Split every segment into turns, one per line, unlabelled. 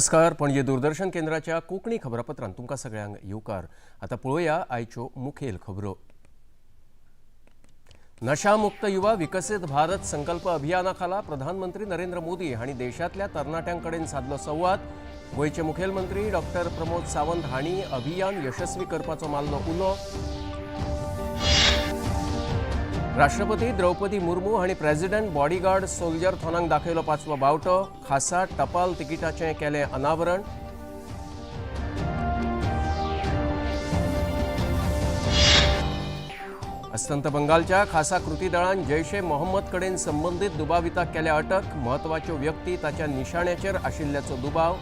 नमस्कार. पणजी दूरदर्शन केंद्राच्या कोंकणी खबरापत्रांत तुमकां सगळ्यांक येवकार. आता पळोवया आयच्यो मुखेल खबरो. नशामुक्त युवा विकसित भारत संकल्प अभियाना खाला प्रधानमंत्री नरेंद्र मोदी हांणी देशातल्या तरणाट्यांकडेन साधलो संवाद. गोंयचे मुखेलमंत्री डॉक्टर प्रमोद सावंत हांणी अभियान यशस्वी करपाचो मारलो उलो. राष्ट्रपती द्रौपदी मुर्मू हांणी प्रेसिडेंट बॉडीगार्ड सोल्जर थोनांक दाखयलो 5वो बावटो. खासा टपाल तिकिटाचें केलें अनावरण. अस्तंत बंगालच्या खासा कृती दळान जैश ए मोहम्मद कडेन संबंधित दुबाविताक केल्या अटक. म्हत्वाच्यो व्यक्ती ताच्या निशाण्याचेर आशिल्ल्याचो दुबाव.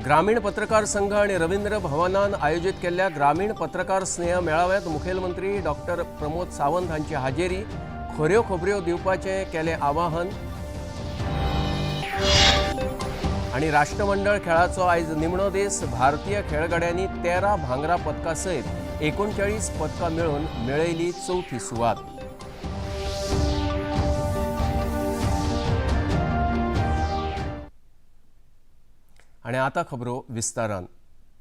ग्रामीण पत्रकार संघ आणि रवींद्र भवनान आयोजित केल्ल्या ग्रामीण पत्रकार स्नेह मेळाव्यात मुखेलमंत्री डॉक्टर प्रमोद सावंत हांची हाजेरी. खऱ्यो खबऱ्यो दिवपाचें केलें आवाहन. आणि राष्ट्रमंडळ खेळाचो आयज निमणो दीस. भारतीय खेळगड्यांनी 13 भांगरा पदकां सयत 39 पदकां मेळोवन मेळयली चवथी सुवात. आणि आता खबरो विस्तारान.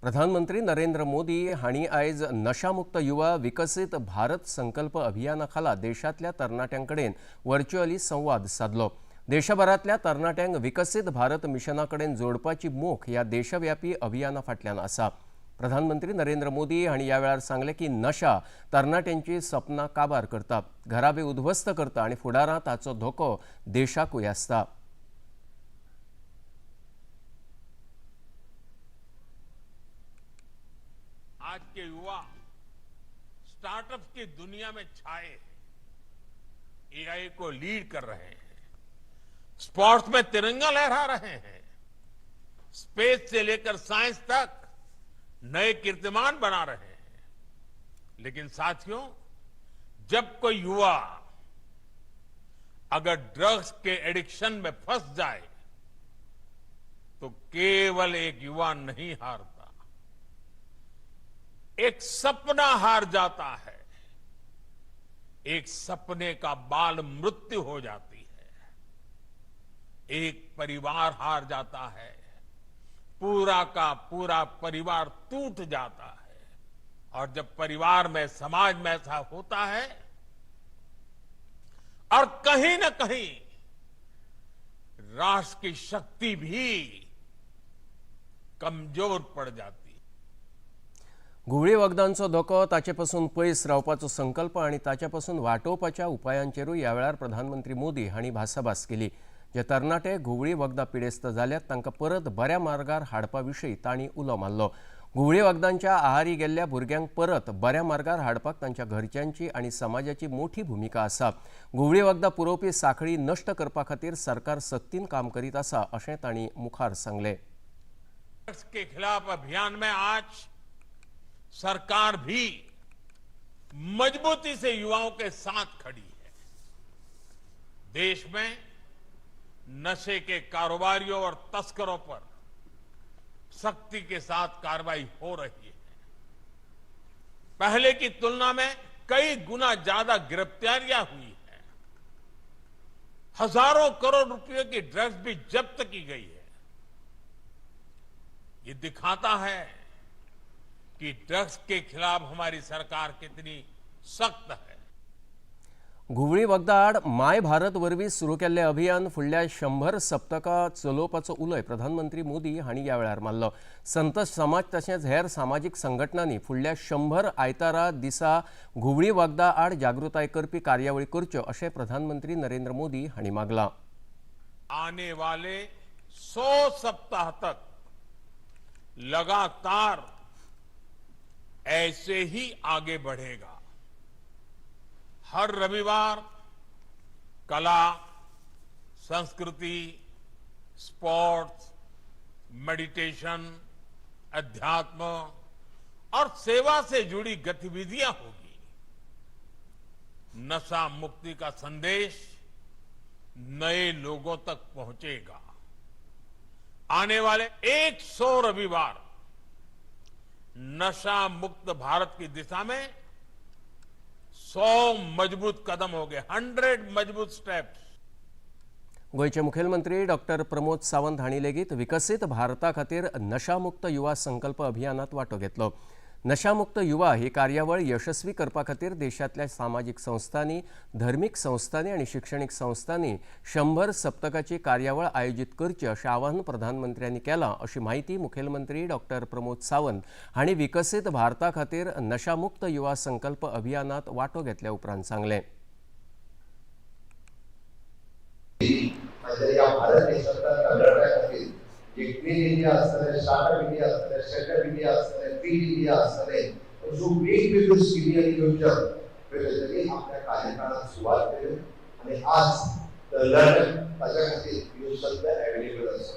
प्रधानमंत्री नरेंद्र मोदी हांणी आयज नशामुक्त युवा विकसित भारत संकल्प अभियाना खाला देशातल्या तरणाट्यांकडेन व्हर्च्युअली संवाद साधलो. देशभरातल्या तरणाट्यांक विकसित भारत मिशनाकडेन जोडपाची मोख ह्या देशव्यापी अभियाना फाटल्यान आसा. प्रधानमंत्री नरेंद्र मोदी हांणी ह्या वेळार सांगले की नशा तरणाट्यांची सपनां काबार करता, घराबे उद्ध्वस्त करता आणि फुडारां ताचो धोको देशाकूय आसता.
आज के युवा स्टार्टअप्स की दुनिया में छाए हैं, एआई को लीड कर रहे हैं, स्पोर्ट्स में तिरंगा लहरा रहे हैं, स्पेस से लेकर साइंस तक नए कीर्तिमान बना रहे हैं. लेकिन साथियों, जब कोई युवा अगर ड्रग्स के एडिक्शन में फंस जाए तो केवल एक युवा नहीं हारता, एक सपना हार जाता है. एक सपने का बाल मृत्यु हो जाती है. एक परिवार हार जाता है. पूरा का पूरा परिवार टूट जाता है. और जब परिवार में, समाज में ऐसा होता है और कहीं न कहीं राष्ट्र की शक्ति भी कमजोर पड़ जाती.
गुवळी वखदांचो धोको, ताचेपासून पयस रावपाचो संकल्प आणि ताचेपासून वाटोवपाच्या उपायांचेरूय ह्या वेळार प्रधानमंत्री मोदी हांणी भासाभास केली. जे तरणाटे गुवळी वखदां पिडेस्त जाल्यात तांकां परत बऱ्या मार्गार हाडपा विशीं तांणी उलो मारलो. गुवळी वखदांच्या आहारी गेल्ल्या भुरग्यांक परत बऱ्या मार्गार हाडपाक तांच्या घरच्यांची आणि समाजाची मोठी भूमिका आसा. गुवळी वखदां पुरवपी साखळी नश्ट करपा खातीर सरकार सक्तीन काम करीत आसा अशें तांणी मुखार सांगलें.
ड्रग्स के खिलाफ अभियान में आज सरकार भी मजबूती से युवाओं के साथ खड़ी है. देश में नशे के कारोबारियों और तस्करों पर सख्ती के साथ कार्रवाई हो रही है. पहले की तुलना में कई गुना ज्यादा गिरफ्तारियां हुई हैं. हजारों करोड़ रुपए की ड्रग्स भी जब्त की गई है. ये दिखाता है कि ड्रग्स के खिलाफ हमारी सरकार कितनी सख्त है.
गुवळी वखदां आड माय भारत वरवीं सुरू केल्लें अभियान फुडल्या 100 सप्तकां चलोवपाचो उलोय प्रधानमंत्री मोदी हांणी ह्या वेळार मारलो. संत समाज तशेंच हेर सामाजीक संघटनांनी फुडल्या 100 आयतारा दिसा गुवळी वखदां आड जागृताय करपी कार्यावळी करच्यो अशें प्रधानमंत्री नरेंद्र मोदी हांणी मागलां.
आने वाले 100 सप्ताह तक लगातार ऐसे ही आगे बढ़ेगा. हर रविवार कला, संस्कृति, स्पोर्ट्स, मेडिटेशन, अध्यात्म और सेवा से जुड़ी गतिविधियां होगी. नशा मुक्ति का संदेश नए लोगों तक पहुंचेगा. आने वाले 100 रविवार नशा मुक्त भारत की दिशा में 100 मजबूत कदम हो गए, 100 मजबूत स्टेप्स।
गोयचे मुखेलमंत्री डॉक्टर प्रमोद सावंत हांणी लेगीत विकसित भारता खातीर नशामुक्त युवा संकल्प अभियानात वांटो घेतलो। नशामुक्त युवा ही कार्यावळ यशस्वी करपा खातीर देशांतल्या सामाजीक संस्थांनी, धर्मीक संस्थांनी आनी शिक्षणीक संस्थांनी 100 सप्तकाची कार्यावळ आयोजीत करची अशें आवाहन प्रधानमंत्र्यांनी केलां, अशी माहिती मुखेलमंत्री डॉक्टर प्रमोद सावंत हांणी विकसित भारता खातीर नशामुक्त युवा संकल्प अभियानात वांटो घेतल्या उपरांत सांगलें।
या भारत देशातल्या कर्नाटकातील जे क्लीन इंडिया असताना, स्टार्टअप इंडिया असताना, सेटअप इंडिया असताना, फीड इंडिया असताना, अशो वेगवेगळ्यो स्किमी आणि योजना वेगवेगळी आपल्या कार्यकाळात सुरुवात केली आणि आज कर्नाटक ताच्या खातीर ह्यो सगळ्यो अवेलेबल आसा।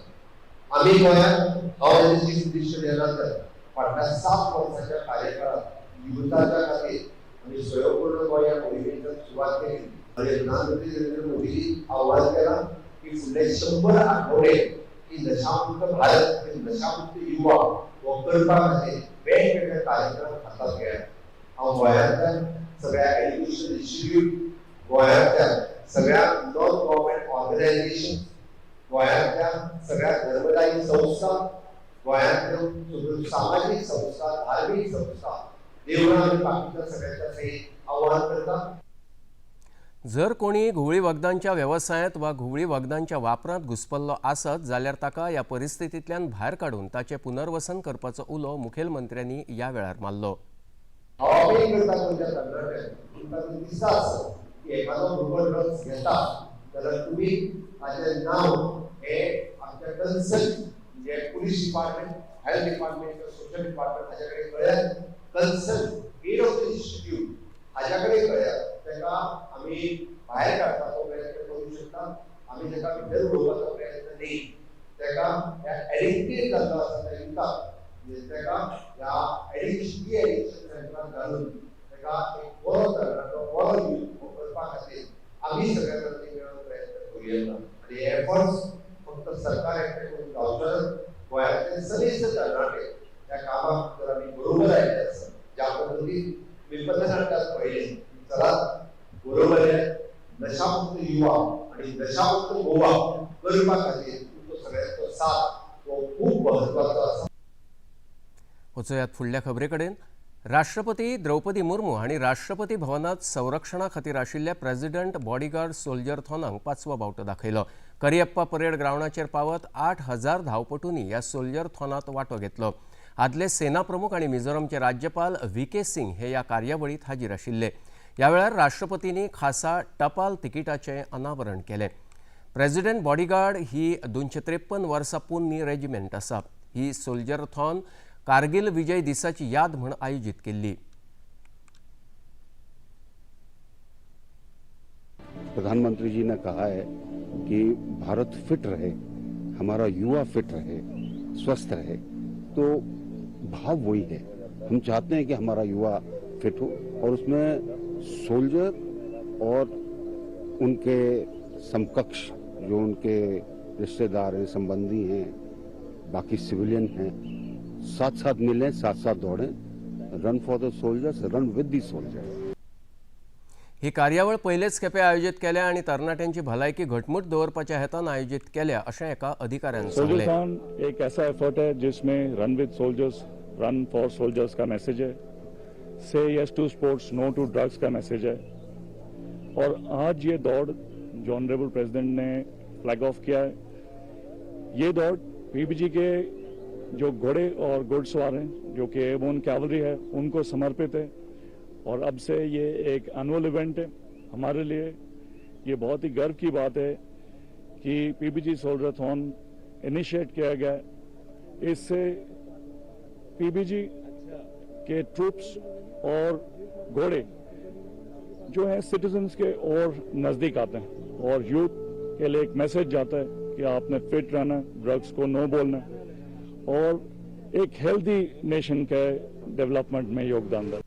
आम्ही गोंयांत हांव चीफ मिनिस्टर येणार फाटल्या 7 वर्सांच्या कार्यकाळात युवकांच्या खातीर आम्ही स्वयंपूर्ण गोंया मोहिमेची सुरुवात केली आणि प्रधानमंत्री नरेंद्र मोदींनी आवाहन केला की फुडले 100 आठवडे ही नशामुक्त भारत, नशामुक्त युवा हो करपा खातीर वेगवेगळे कार्यक्रम हातात घेयात। हांव गोंयांतल्या सगळ्या एज्युकेशन इन्स्टिट्यूट, गोंयांतल्या सगळ्या नॉन गव्हर्नमेंट ऑर्गनायझेशन, गोंयांतल्या सगळ्या धर्मदायी संस्था, गोंयांतल्यो सगळ्यो सामाजीक संस्था, धार्मीक संस्था, देवळां आनी बाकीच्या सगळ्यांच्या सयत आवाहन करता।
जर कोणी घुवळी वखदांच्या व्यवसायात वा घुवळी वखदांच्या वापरांत घुस्पल्लो आसत जाल्यार ताका ह्या परिस्थितींतल्यान भायर काडून ताचें पुनर्वसन करपाचो उलो मुखेलमंत्र्यांनी ह्या वेळार मारलो।
एखादो भुरगो ड्रग्स घेता जाल्यार तुम्ही ताचें नांव हें आमच्या कन्सर्न म्हणजे police department, health department, social department हाचे कडेन कळयात। Concern head of the institute हाच्या कडेन कळयात। ताका आमी भायर काडपाचो प्रयत्न करूं शकता, आमी ताका भितर उडोवपाचो प्रयत्न न्ही। ताका ह्या एडिक्टेड जाल्लो आसा त्या युथाक ताका ह्या एडिक्शन सेंटरांत घालून ताका एक बरो तरणाटो, बरो यूथ करपा खातीर आमी सगळे जाणांनी मेळून प्रयत्न करूं। आनी हे एफर्ट्स फक्त सरकार एकटे करून जावचो ना, गोंयांतले सगळे तरणाटे ह्या कामाक जर आमी बरोबर आयले आसा, ज्या पद्दतीन विपणनाटात पळयले चला बरोबर आहे, नशामुक्त युवा आणि नशामुक्त गोवा करपा खातीर तुमचो सगळ्यांचो साथ हो खूब महत्वाचो आसा।
वचूयात फुडल्या खबरे कडेन। राष्ट्रपती द्रौपदी मुर्मू हांणी राष्ट्रपती भवनात संरक्षणा खातीर आशिल्ल्या प्रेसिडेंट बॉडीगार्ड सोल्जरथॉनांक 5वो बावटो दाखयलो। करियप्पा परेड ग्रावंडाचेर पावत 8000 धांवपटूंनी ह्या सोल्जरथॉनांत वांटो घेतलो। आदले सेना प्रमुख आनी मिझोरामचे राज्यपाल व्ही.के. सिंग हे ह्या कार्यावळीत हाजीर आशिल्ले। ह्या वेळार राष्ट्रपतींनी खासा टपाल तिकीटाचें अनावरण केलें। प्रेसिडेंट बॉडीगार्ड ही 253 वर्सां पोरणी रेजिमेंट आसा। ही सोल्जरथॉन कारगिल विजय दिसाची याद म्हूण आयोजीत केल्ली।
प्रधानमंत्री जी ने कहा है कि भारत फिट रहे, हमारा युवा फिट रहे, स्वस्थ रहे, तो भाव वही है। हम चाहते हैं कि हमारा युवा फिट हो और उसमें सोल्जर और उनके समकक्ष जो उनके रिश्तेदार हैं, संबंधी हैं, बाकी सिविलियन हैं, साथ साथ मिलें, साथ साथ दौड़ें। Run for the soldiers, run विद द सोल्जर्स।
ही कार्यावळ पयलेच खेपे आयोजीत केल्या आनी तरणाट्यांची भलायकी घटमूट दवरपाच्या हेतान आयोजीत केल्या अशें एका अधिकाऱ्यान सांगलें।
सोल्जरथॉन एक ऐसा एफर्ट है जिसमें run with soldiers, run for soldiers का मैसेज है, से yes to sports, no to drugs का मैसेज है। और आज ये दौड़ जो ऑनरेबल प्रेसिडेंट ने फ्लैग ऑफ किया है, ये दौड़ पीबीजी के जो घोड़े और घुड़सवार हैं जो कि एयरबोर्न कैवलरी है उनको समर्पित है। और अब से ये एक एनुअल इवेंट है हमारे लिए। ये बहुत ही गर्व की बात है कि पीबीजी सोल्जरथॉन इनिशिएट किया गया। इससे पीबीजी के ट्रूप्स और घोड़े जो हैं सिटीजन्स के और नज़दीक आते हैं और यूथ के लिए एक मैसेज जाता है कि आपने फिट रहना, ड्रग्स को नो बोलना और एक हेल्दी नेशन के डेवलपमेंट में योगदान देना।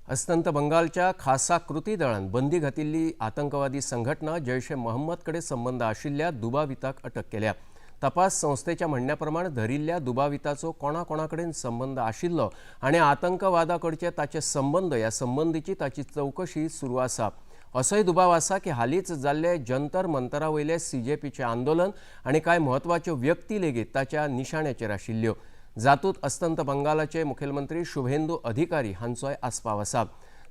अस्तंत बंगालच्या खासा कृती दळान बंदी घातिल्ली आतंकवादी संघटना जैश ए मोहम्मद कडेन संबंध आशिल्ल्या दुबाविताक अटक केल्या। तपास संस्थेच्या म्हणण्याप्रमाणे धरिल्ल्या दुबाविताचो कोणाकोणाकडेन संबंध आशिल्लो आनी आतंकवादाकडचे ताचे संबंध ह्या संबंधीची ताची चौकशी सुरू आसा असोय दुबाव आसा की हालींच जाल्ले जंतर मंतरा वयले CJPचे आंदोलन आनी कांय म्हत्वाच्यो व्यक्ती लेगीत ताच्या निशाण्याचेर आशिल्ल्यो जातूंत अस्तंत बंगालाचे मुखेलमंत्री शुभेंदू अधिकारी हांचोय आस्पाव आसा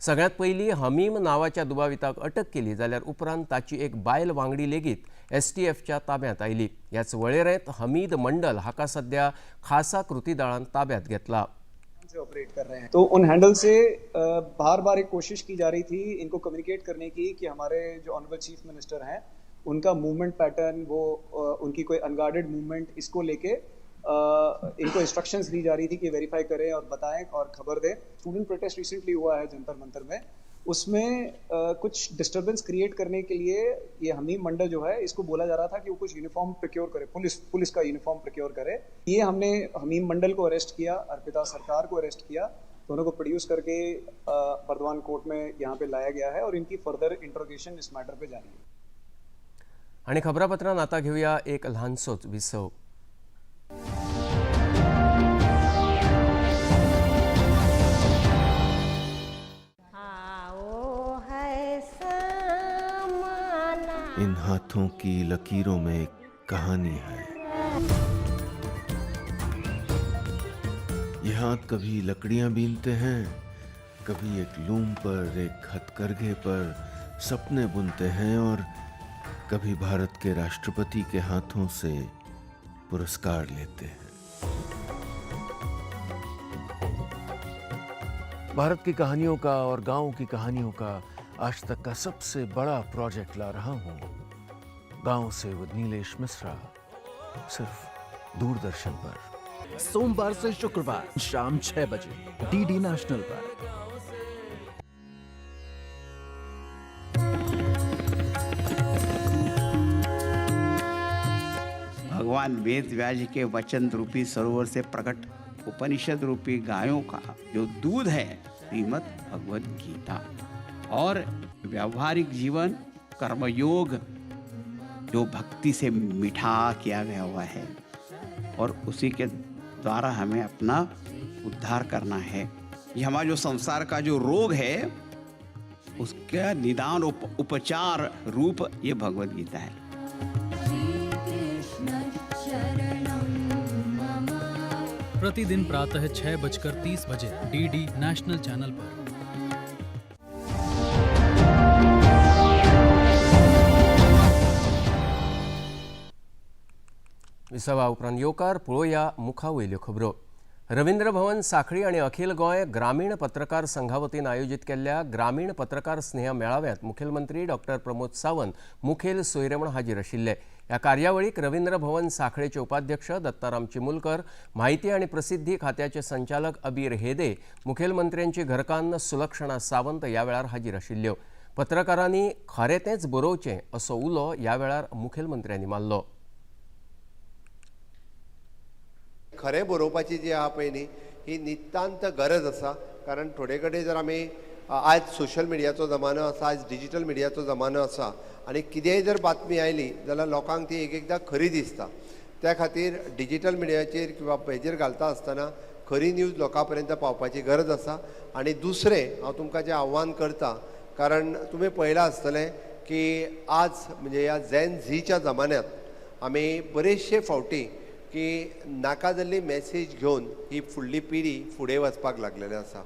सगळ्यांत पयलीं हमीम नांवाच्या दुबाविताक अटक केली जाल्यार उपरांत ताची एक बायल वांगडी लेगीत STFच्या ताब्यांत आयली ह्याच वळेरेंत हमीद मंडल हाका सध्या खासा कृती दळान ताब्यांत घेतला
से ऑपरेट कर रहे हैं तो उन हैंडल से बार बार एक कोशिश की जा रही थी इनको कम्युनिकेट करने की कि हमारे जो ऑनरेबल चीफ मिनिस्टर हैं उनका मूवमेंट पैटर्न वो उनकी कोई अनगार्डेड मूवमेंट इसको लेके इनको इंस्ट्रक्शंस दी जा रही थी कि वेरीफाई करें और बताएं और खबर दें। स्टूडेंट प्रोटेस्ट रिसेंटली हुआ है जंतर मंतर में, उसमें कुछ डिस्टर्बेंस क्रिएट करने के लिए ये हमीम मंडल जो है इसको बोला जा रहा था कि वो कुछ यूनिफॉर्म प्रोक्योर करे, पुलिस का यूनिफॉर्म प्रोक्योर करे। ये हमने हमीम मंडल को अरेस्ट किया, अर्पिता सरकार को अरेस्ट किया, दोनों को प्रोड्यूस करके बर्दवान कोर्ट में यहाँ पे लाया गया है और इनकी फर्दर इंट्रोगेशन इस मैटर पे जारी है।
आणि खबरापत्रांत आता घेऊया एक ल्हानसोच विसव।
इन हाथों की लकीरों में एक कहानी है। ये हाथ कभी लकड़ियां बीनते हैं, कभी एक लूम पर, एक हथकरघे पर सपने बुनते हैं और कभी भारत के राष्ट्रपति के हाथों से पुरस्कार लेते हैं। भारत की कहानियों का और गांव की कहानियों का आज तक का सबसे बड़ा प्रोजेक्ट ला रहा हूं, गांव से विद नीलेश मिश्रा, सिर्फ दूरदर्शन पर।
सोमवार से शुक्रवार शाम 6 बजे DD नेशनल पर।
भगवान वेद व्यास जी के वचन रूपी सरोवर से प्रकट उपनिषद रूपी गायों का जो दूध है श्रीमद् भगवद गीता, और व्यावहारिक जीवन कर्मयोग जो भक्ति से मिठा किया गया हुआ है और उसी के द्वारा हमें अपना उद्धार करना है। ये हमारा जो संसार का जो रोग है उसका निदान उपचार रूप ये भगवद गीता है।
प्रतिदिन प्रातः 6:30 DD नेशनल चैनल पर।
विसवा उपरांत येवकार पळोवया मुखावयल्यो खबरो। रवींद्र भवन साखळी आणि अखिल गोंय ग्रामीण पत्रकार संघा वतीन आयोजीत केल्ल्या ग्रामीण पत्रकार स्नेह मेळाव्यांत मुखेलमंत्री डॉक्टर प्रमोद सावंत मुखेल सोयरे म्हूण हाजीर आशिल्ले। ह्या कार्यावळीक रवींद्र भवन साखळेचे उपाध्यक्ष दत्ताराम चिमुलकर, माहिती आणि प्रसिद्धी खात्याचे संचालक अबीर हेदे, मुखेलमंत्र्यांची घरकान्न सुलक्षणा सावंत ह्या वेळार हाजीर आशिल्ल्यो। पत्रकारांनी खरें तेंच बरोवचें असो उलो ह्या वेळार मुखेलमंत्र्यांनी मारलो।
खरें बरोवपाची जी आहा पळय न्ही ही नितांत गरज आसा, कारण थोडे कडेन जर आमी आज सोशल मिडियाचो जमानो आसा, आज डिजिटल मिडियाचो जमानो आसा आनी कितेंय जर बातमी आयली जाल्यार लोकांक ती एकदां खरी दिसता। त्या खातीर डिजिटल मिडियाचेर किंवा हेजेर घालता आसतना खरी न्यूज लोकां पर्यंत पावपाची गरज आसा। आनी दुसरें हांव तुमकां जें आव्हान करता, कारण तुमी पळयलां आसतलें की आज म्हणजे ह्या झेन झीच्या जमान्यांत आमी बरेचशे फावटी की नाका जाल्ली मॅसेज घेवन ही फुडली पिढी फुडें वचपाक लागलेली आसा।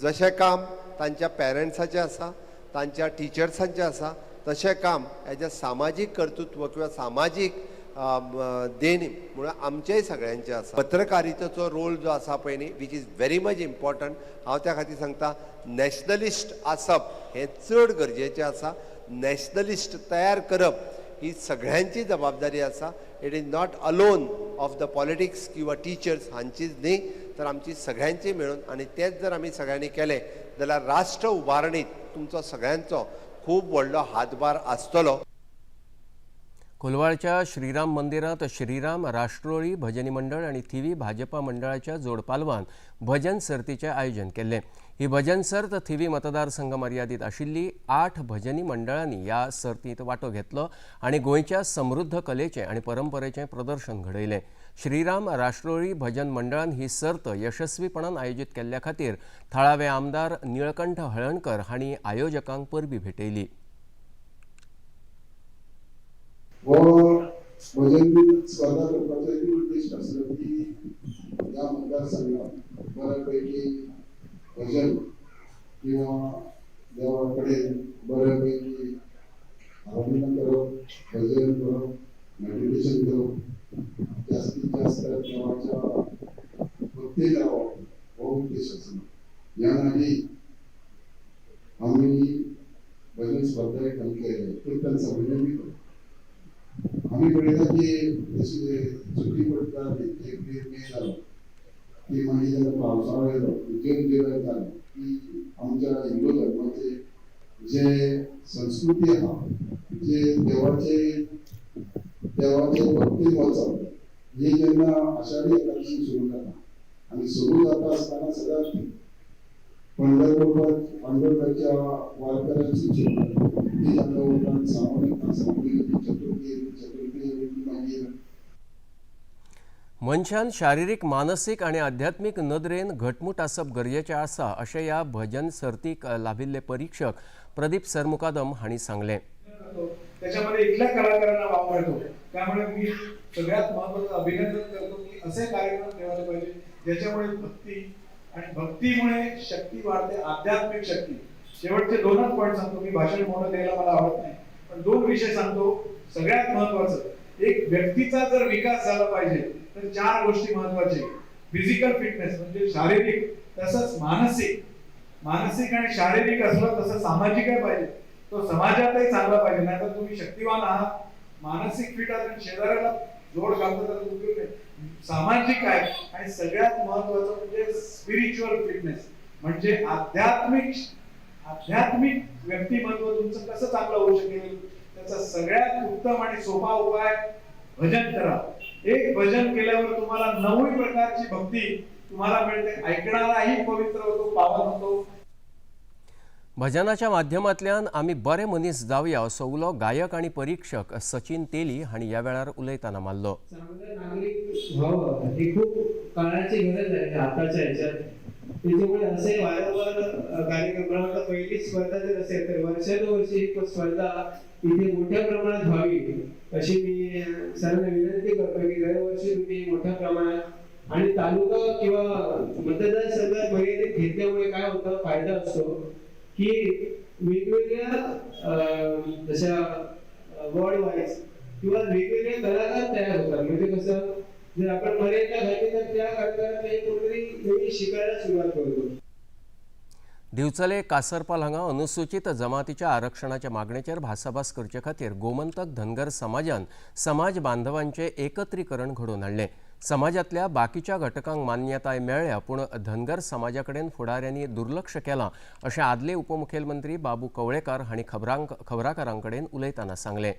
जशें काम तांच्या पॅरंट्साचें आसा, तांच्या टिचर्सांचें आसा, तशें काम हेजें सामाजीक कर्तृत्व किंवा सामाजीक देण म्हणून आमचेय सगळ्यांचें आसा। पत्रकारितेचो रोल जो आसा पळय न्ही, which is very much important. हांव त्या खातीर सांगता नॅशनलिस्ट आसप हें चड गरजेचें आसा। नॅशनलिस्ट तयार करप ही सगळ्यांची जबाबदारी आसा। It is not alone of the politics किंवा टिचर्स हांचीच न्ही, तर आमची सगळ्यांची मेळून, आनी तेच जर आमी सगळ्यांनी केलें जाल्यार राष्ट्र उबारणीत तुमचो सगळ्यांचो खूब व्हडलो हातभार आसतलो।
कोलवाळच्या श्रीराम मंदिरात श्रीराम राष्ट्रोळी भजनी मंडळ आणि थिवी भाजपा मंडळाच्या जोडपालवान भजन सर्तीचे आयोजन केले। ही भजन सर्त थिवी मतदारसंघ मर्यादित आशिल्ली 8 भजनी मंडळांनी या सर्तीत वाटो घेतलो आणि गोंयच्या समृद्ध कलेचे आणि परंपरेचे प्रदर्शन घडयले। श्रीराम राष्ट्रोळी भजन मंडळान ही सर्त यशस्वीपणान आयोजित केल्ल्या खातीर थळावे आमदार निळकंठ हळणकर हांणी आयोजकांक परबी भेटयली।
भजन स्पर्धा करपाचो एक उद्देश आसलो की ह्या मतदारसंघात बऱ्यापैकी भजन किंवा देवा कडेन बऱ्यापैकी आराधना करप, भजन करप, मेडिटेशन करप, जास्तीत जास्त देवाच्या भक्ती करप हो उद्देश आसलो। ह्या नाडी आम्ही भजन स्पर्धा एक केले कीर्तन संमेलन करप। आम्ही पळयता की सुटी पडटा एप्रील मे जालो की मागीर जेन्ना पावसाळो येयलो जून जुलय जालो की आमच्या हिंदू धर्माचे जे संस्कृती आहा जे देवाचे भक्तीन वचप ही जेन्ना आषाढी एकादशी सुरू जाता आनी सुरू जाता आसतना सदांच पंढरपूरच्या वारकऱ्यांची ही जाता उपरांत सामूहिक चतुर्थी मागीर
मनशान शारिरीक मानसीक आणि आध्यात्मिक नदरेन घटमूट आसप गरजेचें आसा अशें ह्या भजन सर्तीक लाभिल्ले परीक्षक प्रदीप सरमुकादम हांणी सांगलें।
त्याच्यामध्ये इथल्या कलाकारांना वाव मिळतो, त्यामुळे मी सगळ्यात महत्त्वाचं अभिनंदन करतो की असे कार्यक्रम ठेवायला पाहिजे ज्याच्यामुळे भक्ती आणि भक्तीमुळे शक्ती वाढते, आध्यात्मिक शक्ती। शेवटचे 2च पॉइंट सांगतो, मी भाषण मोठं द्यायला मला आवडत नाही, पण 2 विषय सांगतो। सगळ्यात महत्त्वाचं, एक व्यक्तीचा जर विकास झाला पाहिजे तर 4 गोष्टी महत्त्वाच्या। फिजिकल फिटनेस म्हणजे शारीरिक, तसंच मानसिक आणि शारीरिक असलं तसं सामाजिकही पाहिजे, तो समाजातही चांगला पाहिजे। नाहीतर तुम्ही शक्तिवान आहात, मानसिक फिट आहात आणि शेजाऱ्याला जोड घालता तर उपयोग नाही। सामाजिक आहे आणि सगळ्यात महत्त्वाचं म्हणजे स्पिरिच्युअल फिटनेस म्हणजे आध्यात्मिक व्यक्तिमत्व तुमचं कसं चांगलं होऊ शकेल त्याचा सगळ्यात उत्तम आणि सोपा उपाय भजन करा। एक भजन केल्यावर तुम्हाला 9 प्रकारची भक्ती तुम्हाला मिळते, ऐकणाराही पवित्र होतो, पावन होतो।
भजनाच्या माध्यमांतल्यान आमी बरे मनीस जावया असो उलो गायक आणि परीक्षक सचिन तेली हांणी ह्या वेळार उलयतना मारलो।
नागरिक व्हावं ही खूप काळाची गरज आहे आताच्या ह्याच्यात। त्याच्यामुळे असे वारंवार कार्यक्रमाला पहिली स्पर्धा जर असेल तर वर्षानुवर्षी ही स्पर्धा इथे मोठ्या प्रमाणात व्हावी अशी मी सर्वांना विनंती करतो की दरवर्षी तुम्ही मोठ्या प्रमाणात आणि तालुका किंवा मतदारसंघात मर्यादित घेतल्यामुळे काय होतं, फायदा असतो की वेगवेगळ्या जशा वर्ल्ड वाईज किंवा वेगवेगळे कलाकार तयार होतात। म्हणजे कसं जर आपण मर्यादा घातली तर त्या कलाकारांना कोणतरी नवीन शिकायला सुरुवात करतो।
दिवचले कासरपाल हांगा अनुसूचित जमातीच्या आरक्षणाच्या मागणेचेर भासाभास करचे खातीर गोमंतक धनगर समाजान समाज बांधवांचे एकत्रीकरण घडोवन हाडले। समाजातल्या बाकीच्या घटकांक मान्यताय मेळ्ळ्या पूण धनगर समाजा कडेन फुडाऱ्यांनी दुर्लक्ष केलां अशें आदले उपमुख्यमंत्री बाबू कवळेकार हांणी खबराकारां कडेन उलयतना सांगलें।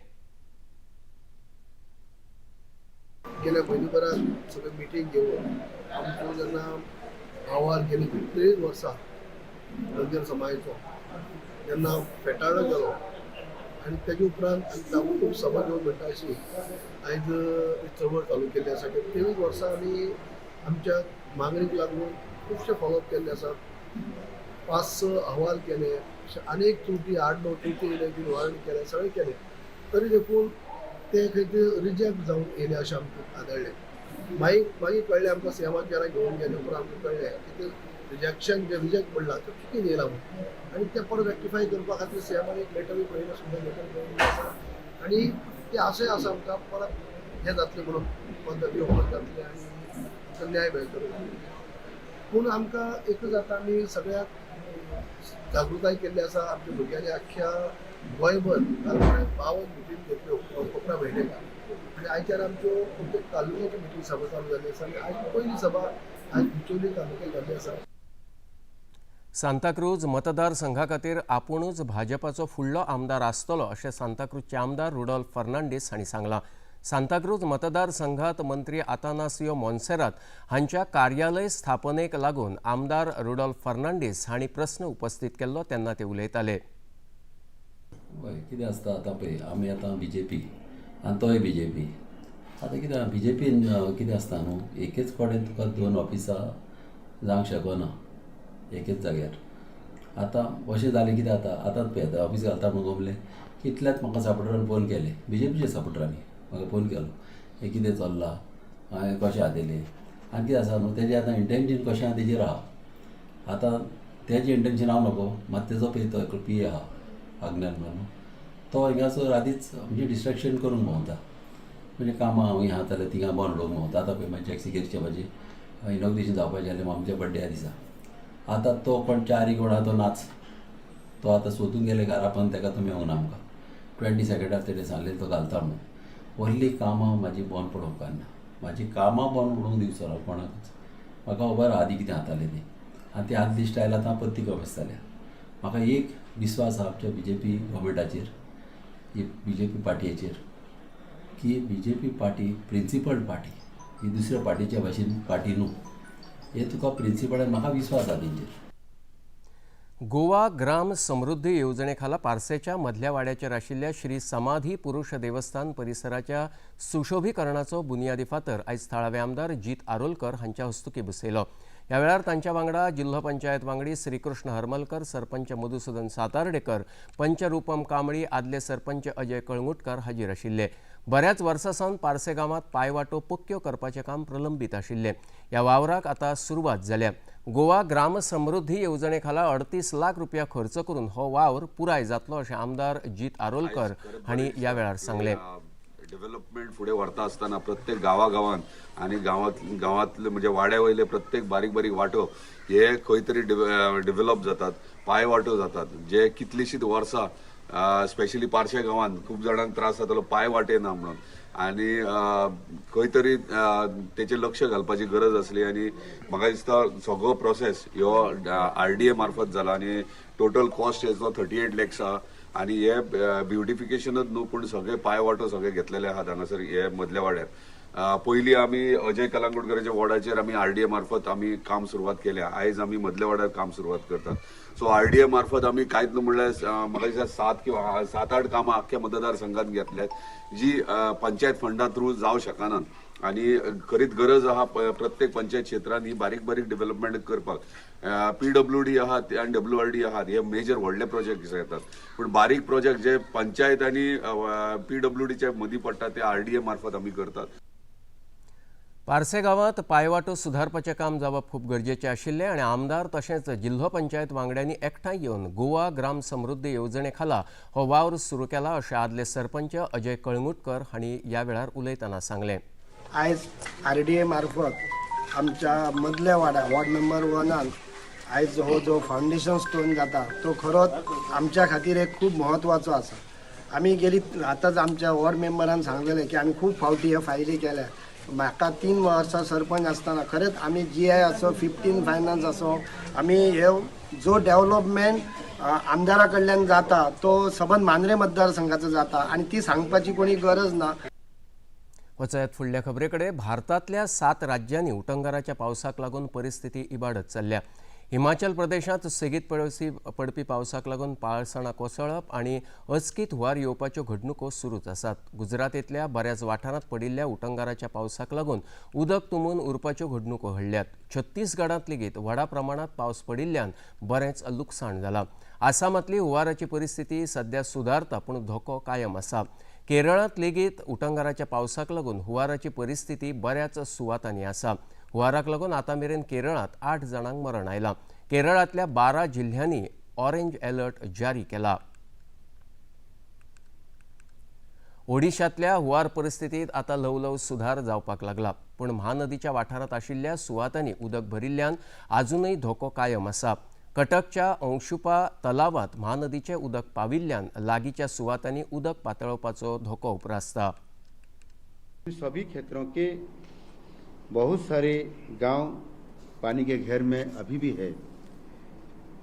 गेल्या म्हयनेभरात सगळें मिटींग घेवन आमचो जेन्ना अहवाल केले 23 वर्सां धनगर समाजाचो जेन्ना फेटाळ्ळो गेलो आनी तेजे उपरांत खूब समाज म्हणटा अशी आयज चळवळ चालू केल्ली आसा। 23 वर्सां आमी आमच्या मागणीक लागून खुबशे फॉलोअप केल्ले आसात, 5-6 अहवाल केले, अनेक त्रुटी 8-9 त्रुटी निवारण केले, सगळे केले, तरी देखून ते खंय रिजेक्ट जावन येयले अशें आमकां आढळ्ळें। मागीर कळ्ळें आमकां सीएमाचेर घेवन गेले उपरांत आमकां कळ्ळें की ते रिजेक्ट पडला तो चुकीन येयला म्हणून आनी ते परत रेक्टिफाय करपा खातीर सीएमान एक लेटरूय पळयला सुद्दां लेटर पळयल्लें आसा आनी ते आशय आसा आमकां परत हें जातलें म्हणून पद्दती ओपन जातली आनी आमकां न्याय मेळटलो। पूण आमकां एकच जाता, आमी सगळ्याक जागृताय केल्ली आसा आमच्या भुरग्यांनी आख्ख्या गोंयभर 52 मिटींग घेतल्यो कोंकणा म्हयन्याक आनी आयच्यार आमच्यो प्रत्येक तालुक्याच्यो मिटींग सभा चालू जाल्ली आसा आनी आयज पयली सभा आज बिचोली तालुक्यात जाल्ली आसा।
सांताक्रूज मतदारसंघा खातीर आपुणूच भाजपाचो फुडलो आमदार आसतलो अशें सांताक्रूजचे आमदार रुडॉल्फ फर्नांडीस हांणी सांगलां. सांताक्रूज मतदारसंघात मंत्री आतानासियो मोन्सेरात हांच्या कार्यालय स्थापनेक लागून आमदार रुडॉल्फ फर्नांडीस हांणी प्रस्न उपस्थित केल्लो तेन्ना ते उलयताले.
कितें आसता आतां पळय आमी आतां BJP आनी तोय BJP. आतां कितें BJPन कितें आसता न्हू एकेच कडेन तुका 2 ऑफिसां जावंक शकना एकेच जाग्यार. आतां अशें जालें कितें आतां पळय ऑफिस घालता म्हणून गमलें कितल्याच म्हाका सपोर्टरान फोन केले BJPचे सपोर्टरांनी म्हाका फोन केलो हें कितें चल्लां हांवें कशें आदिलें आनी कितें आसा न्हू तेजें आतां इंटेन्शन कशें आहा तेजेर आहा. आतां तेजें इंटेन्शन हांव नको मात तेजो पळय तो एकलो PA आहा आग्नेल म्हणून तो हिंगासर आदींच म्हणजे डिस्ट्रॅक्शन करून भोंवता म्हणजे कामां हांव आहा जाल्यार थिंगा बोंडलोक भोंवता. आतां पळय मातशें एक्सिक्युटिव्हचें म्हाजें इनॉग्रेशन जावपाचें जालें आमच्या बड्डेया दिसा. आतां तो कोण 4 कोण आहा तो नाच तो आतां सोदून गेले घरा पण ताका तो मेळूंक ना आमकां 22 तेणें सांगलें तो घालता म्हणून. व्हडली कामां म्हाजी बंद पडोवंक उपकारना म्हाजी कामां बंद पडोवंक दिवचो हांव कोणाकच. म्हाका खबर आहा आदीं कितें जातालें तें आनी तें आदली स्टायल आतां परती कमी जाल्या. म्हाका एक विश्वास आहा आमच्या BJP गव्हर्मेंटाचेर BJP पार्टयेचेर की BJP पार्टी प्रिंसिपल्ड पार्टी ही दुसऱ्या पार्टीच्या भाशेन पार्टी न्हू हे तुका प्रिंसिपलान म्हाका विश्वास आहा तेंचेर.
गोवा ग्राम समृद्धी येवजणे खाला पार्सेच्या मदल्या वाड्याचेर आशिल्ल्या श्री समाधी पुरुष देवस्थान परिसराच्या सुशोभीकरणाचो बुनियादी फातर आयज थळावे आमदार जीत आरोलकर हांच्या हस्तुकी बसयलो. ह्या वेळार तांच्या वांगडा जिल्हा पंचायत वांगडी श्रीकृष्ण हरमलकर, सरपंच मधुसूदन सातार्डेकर, पंच रूपम कांबळी, आदले सरपंच अजय कळंगुटकार हाजीर आशिल्ले. बऱ्याच वर्सांसावन पार्से गांवांत पायवाटो पक्क्यो करपाचें काम प्रलंबीत आशिल्लें. ह्या वावराक आतां सुरवात जाल्या. गोवा ग्राम समृद्धी येवजणे खाला 38 लाख रुपया खर्च करून हो वावर पुराय जातलो अशें आमदार जीत आरोलकर हांणी ह्या वेळार सांगलें.
डेव्हलपमेंट फुडें व्हरता आसतना प्रत्येक गांवांत आनी गांवांतले म्हणजे वाड्या वयले प्रत्येक बारीक बारीक वाटो हे खंय तरी डेव्हलप जातात पाय वाटो जातात जे कितलीशींच वर्सां स्पेशली पार्शे गांवांत खूब जाणांक त्रास जातालो पाय वाटे ना म्हणून आनी खंय तरी तेचेर लक्ष घालपाची गरज आसली आनी म्हाका दिसता सगळो प्रोसेस ह्यो RDA मार्फत जाला आनी टोटल कॉस्ट हेचो 38 lakhs आहा. आनी हे ब्युटिफिकेशनच न्हू पूण सगळे पाय वाटो सगळे घेतलेले आहात हांगासर हे मदल्या वाड्यार. पयलीं आमी अजय कलंगुटकराच्या वॉर्डाचेर आमी RDA मार्फत आमी काम सुरवात केल्या. आयज आमी मदल्या वाड्यार काम सुरवात करतात. सो RDA मार्फत आमी कांयच न्हू म्हणल्यार म्हाका दिसता 7 किंवा 7-8 कामां आख्ख्या मतदारसंघात घेतल्यात जी पंचायत फंडा थ्रू जावं शकनात. आनी खरीच गरज आहा प्रत्येक पंचायत क्षेत्रांत ही बारीक बारीक डेव्हलपमेंट करपाक. PWD आहात आनी WRD आहात हे मेजर व्हडले प्रोजेक्ट येतात पूण बारीक प्रोजेक्ट जे पंचायत आनी PWDच्या मदीं पडटा ते RDA मार्फत आमी करतात.
पार्से गांवांत पायवाटो सुधारपाचें काम जावप खूब गरजेचें आशिल्लें आनी आमदार तशेंच जिल्हो पंचायत वांगड्यांनी एकठांय येवन गोवा ग्राम समृद्धी येवजणे खाला हो वावर सुरू केला अशें आदले सरपंच अजय कळंगुटकर हांणी ह्या वेळार उलयतना सांगलें.
आयज RDA मार्फत आमच्या मदल्या वाड्या वॉर्ड नंबर 1 आयज हो जो फावंडेशन स्टोन जाता तो खरोच आमच्या खातीर एक खूब म्हत्वाचो आसा. आमी गेली आतांच आमच्या वॉर्ड मेंबरान सांगलेलें की आमी खूब फावटी ह्यो फायली केल्या. म्हाका 3 वर्सां सरपंच आसतना खरेंच आमी GI आसो 15 फायनान्स आसो आमी हे जो डेव्हलपमेंट आमदारा कडल्यान जाता तो सबंद मांद्रे मतदारसंघाचो जाता आनी ती सांगपाची कोणी गरज ना.
वचत फुडल्या खबरे कडेन. भारतांतल्या 7 राज्यांनी उटंगाराच्या पावसाक लागून परिस्थिती इबाडत चल्ल्या. हिमाचल प्रदेशांत सेगीत पडपी पावसाक लागून पाळसणां कोसळप आनी अचकीत हुंवार येवपाच्यो घडणुको सुरूच आसात. गुजरातेंतल्या बऱ्याच वाठारांत पडिल्ल्या उटंगाराच्या पावसाक लागून उदक तुंबून उरपाच्यो घडणुको घडल्यात. छत्तीसगडांत लेगीत व्हडा प्रमाणांत पावस पडिल्ल्यान बरेंच लुकसाण जालां. आसामांतली हुंवाराची परिस्थिती सध्या सुदारता पूण धोको कायम आसा. केरळांत लेगीत उटंगाराच्या पावसाक लागून हुंवाराची परिस्थिती बऱ्याच सुवातांनी आसा. हुंवाराक लागून आतां मेरेन केरळांत 8 जाणांक मरण आयलां. केरळांतल्या 12 जिल्ह्यांनी ऑरेंज अलर्ट जारी केला. ओडिशांतल्या हुंवार परिस्थितीत आतां ल्हव सुधार जावपाक लागला पूण महानदीच्या वाठारांत आशिल्ल्या सुवातांनी उदक भरिल्ल्यान आजुनय धोको कायम आसा. कटकच्या अंशुपा तलावांत महानदीचें उदक पाविल्ल्यान लागींच्या सुवातांनी उदक पातळोवपाचो धोको उप्रासता.
सभी क्षेत्रों के बहुत सारे गांव पानी के घेर में अभी भी है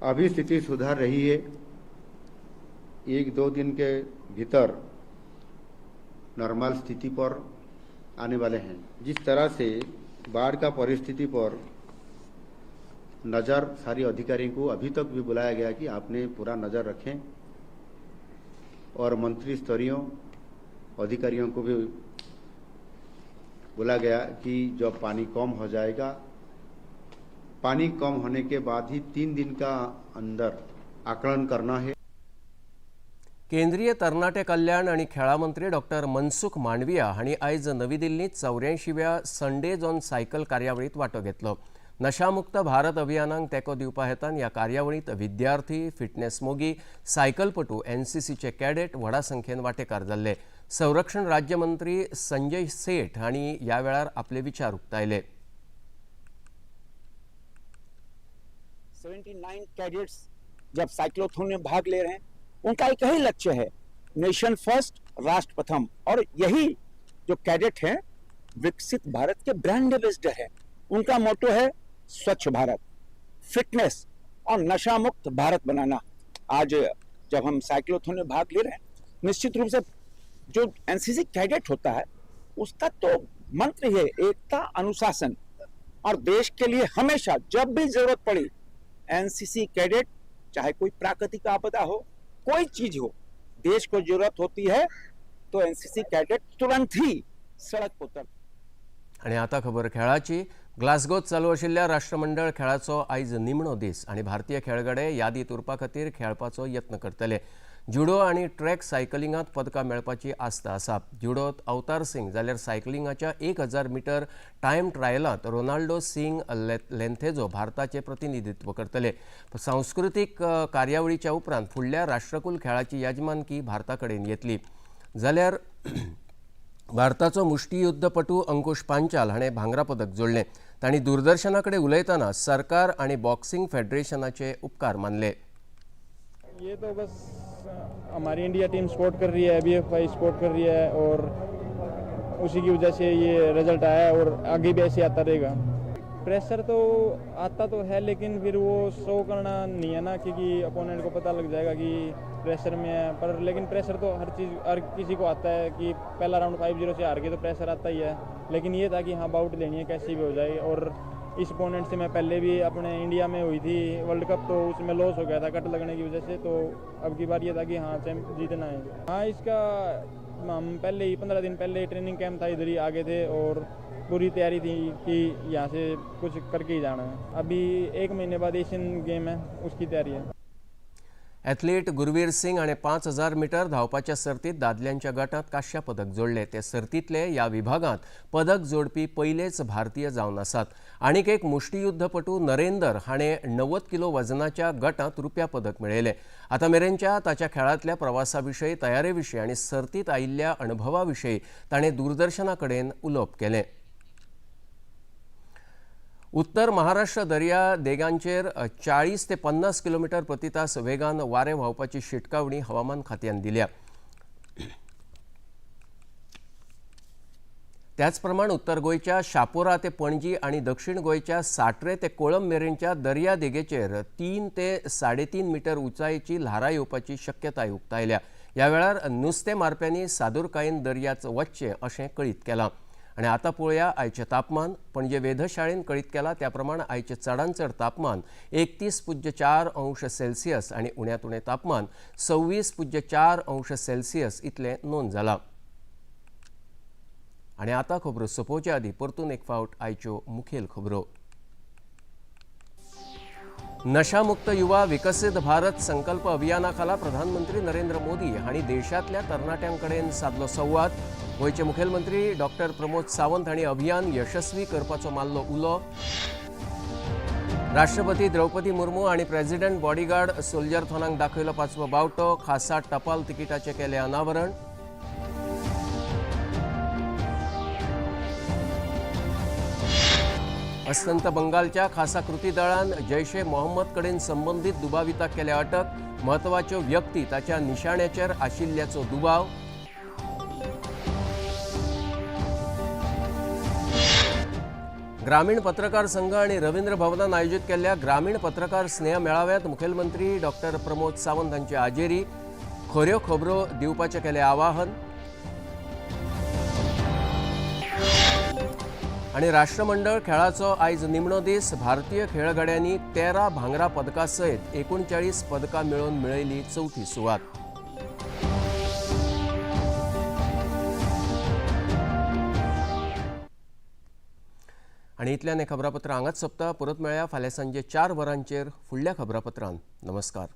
अभी स्थिति सुधार रही है। 1-2 दिन के भीतर नॉर्मल स्थिति पर आने वाले हैं। जिस तरह से बाढ़ का परिस्थिति पर नज़र सारी अधिकारियों को अभी तक भी बुलाया गया कि आपने पूरा नज़र रखें, और मंत्री स्तरीय अधिकारियों को भी बोला गया कि जब पानी कम हो जाएगा, पानी कम होने के बाद ही 3 दिन का अंदर आकलन करना है।
केंद्रीय तरणाटे कल्याण आणि खेळा मंत्री डॉक्टर मनसुख मांडविया हांणी आयज नवी दिल्लीत 84व्या संडेज ऑन सायकल कार्यावळीत वांटो घेतलो। नशामुक्त भारत अभियानाक तेंको दिवपा हेतान ह्या कार्यावळीत विद्यार्थी, फिटनेस मोगी, सायकलपटू, एनसीसीचे कॅडेट व्हडा संख्येन वांटेकार जाल्ले। संरक्षण राज्यमंत्री संजय सेठ हांणी ह्या वेळार आपले विचार उक्तायले।
79 कैडेट्स जब साइक्लोथॉन में भाग ले रहे हैं, उनका एक ही लक्ष्य है, नेशन फर्स्ट, राष्ट्र प्रथम। और यही जो कैडेट हैं विकसित भारत के ब्रांड एम्बेसडर हैं। उनका मोटो है स्वच्छ भारत, फिटनेस और नशा मुक्त भारत बनाना। आज जब हम साइक्लोथॉन में भाग ले रहे हैं, निश्चित रूप से जो एनसीसी कैडेट होता है उसका तो मंत्र है एकता, अनुशासन, और देश के लिए हमेशा जब भी जरूरत पड़ी एनसीसी कैडेट, चाहे कोई प्राकृतिक आपदा हो, कोई चीज हो, देश को जरूरत होती है तो एनसीसी कैडेट तुरंत ही सड़क पर उतर।
आणि आता खबर खेळाची। ग्लासगोत चालू आशिल्ल्या राष्ट्रमंडळ खेळाचो आयज निमणो दीस आणि भारतीय खेळगडे यादीत उरपा खातीर खेळपाचो यत्न करतले। जुडो आणि ट्रॅक सायकलिंगात पदकां मेळपाची आस्त आसा। जुडोत अवतार सिंग जाल्यार सायकलिंगाच्या 1000 मीटर टायम ट्रायलांत रोनाल्डो सिंग लेंथेजो भारताचे प्रतिनिधित्व करतले। सांस्कृतीक कार्यावळीच्या उपरांत फुडल्या राष्ट्रकुल खेळाची याजमानकी भारताकडेन येतली। जाल्यार भारताचो मुष्टियुद्धपटू अंकुश पांचाल हाणें भांगरा पदक जोडलें। तांणी दूरदर्शनाकडे उलयतना सरकार आणि बॉक्सिंग फेडरेशनाचे उपकार मानले।
ये तो बस हमारी इंडिया टीम सपोर्ट कर रही है, BFI सपोर्ट कर रही है, और उसी की वजह से ये रिजल्ट आया और आगे भी ऐसे आता रहेगा। प्रेशर तो आता तो है, लेकिन फिर वो शो करना नहीं है ना, क्योंकि अपोनेंट को पता लग जाएगा कि प्रेशर में है। पर लेकिन प्रेशर तो हर किसी को आता है कि पहला राउंड 5-0 से हार गए तो प्रेशर आता ही है। लेकिन ये था कि हाँ बाउट लेनी है, कैसी भी हो जाए। और इस अपोनेंट से मैं पहले भी अपने इंडिया में हुई थी वर्ल्ड कप, तो उसमें लॉस हो गया था कट लगने की वजह से। तो अब की बार ये था कि हाँ जीतना है। हाँ, इसका हम पहले ही 15 दिन पहले ट्रेनिंग कैंप था, इधर ही आ गए थे और पूरी तैयारी थी कि यहाँ से कुछ करके ही जाना है। अभी 1 महीने बाद एशियन गेम है, उसकी तैयारी है।
ॲथलीट गुरवीर सिंग हाणें 5000 मीटर धांवपाच्या सर्तीत दादल्यांच्या गटांत कांस्य पदक जोडले। ते सर्तींतले ह्या विभागांत पदक जोडपी पयलेच भारतीय जावन आसात। आनीक एक मुष्टियुद्धपटू नरेंदर हाणें 90 किलो वजनाच्या गटांत रुप्या पदक मेळयलें। आता मेरेनच्या ताच्या खेळांतल्या प्रवासा-विशीं, तयारे-विशीं आनी सर्तींत आयिल्ल्या अणभवा-विशीं ताणें दूरदर्शना कडेन उलोवप केलें। उत्तर महाराष्ट्र दर्या देगांचेर 40 ते 50 किलोमीटर प्रति तास वेगान वारें व्हांवपाची शिटकावणी हवामान खात्यान दिल्या। त्याच प्रमाण उत्तर गोंयच्या शापोरा ते पणजी आणि दक्षिण गोंयच्या साट्रे ते कोळंब मेरेनच्या दर्या देगेचेर 3 ते 3.5 मीटर उंचायेची ल्हारां येवपाची शक्यताय उक्तायल्या। ह्या वेळार नुस्तें मारप्यांनी सादूरकायेन दर्यात वचचें अशें कळीत केलां। आणि आता पळोवया आयचें तापमान। पणजे वेधशाळेन कळीत केलां त्या प्रमाण आयचें चडांत चड तापमान 31.4 अंश सेल्सियस आणि उण्यांत उणें तापमान 26.4 अंश सेल्सियस इतलें नोंद जालां। आणि आता खबरो सोंपोवचे आदीं परतून एक फावट आयच्यो मुखेल खबरो। नशामुक्त युवा विकसित भारत संकल्प अभियाना खाला प्रधानमंत्री नरेंद्र मोदी हांणी देशातल्या तरणाट्यांकडेन साधलो संवाद। गोंयचे मुखेलमंत्री डॉक्टर प्रमोद सावंत हांणी अभियान यशस्वी करपाचो मारलो उलो। राष्ट्रपती द्रौपदी मुर्मू आणि प्रेसिडेंट बॉडीगार्ड सोल्जर थॉनाक दाखयलो 5वो बावटो। खासा टपाल तिकिटाचे केले अनावरण। अस्तंत बंगालच्या खासा कृती दळान जैश ए मोहम्मद कडेन संबंधित दुबाविताक केल्या अटक। महत्वाच्यो व्यक्ती ताच्या निशाण्याचेर आशिल्ल्याचो दुबाव। ग्रामीण पत्रकार संघ आणि रवींद्र भवनान आयोजित केलेल्या ग्रामीण पत्रकार स्नेह मेळाव्यात मुखेलमंत्री डॉक्टर प्रमोद सावंत हांची हाजेरी. खऱ्यो खबरो दिवपाचें केलें आवाहन. आणि राष्ट्रमंडळ खेळाचो आयज निमणो दीस. भारतीय खेळगड्यांनी 13 भांगरा पदकां सयत 39 पदकां मेळोवन मेळयली चवथी सुवात. आणि इतल्यान हें खबरापत्र हांगाच सोंपता. परत मेळया फाल्यां सांजे 4 वरांचेर फुडल्या खबरापत्रांत. नमस्कार.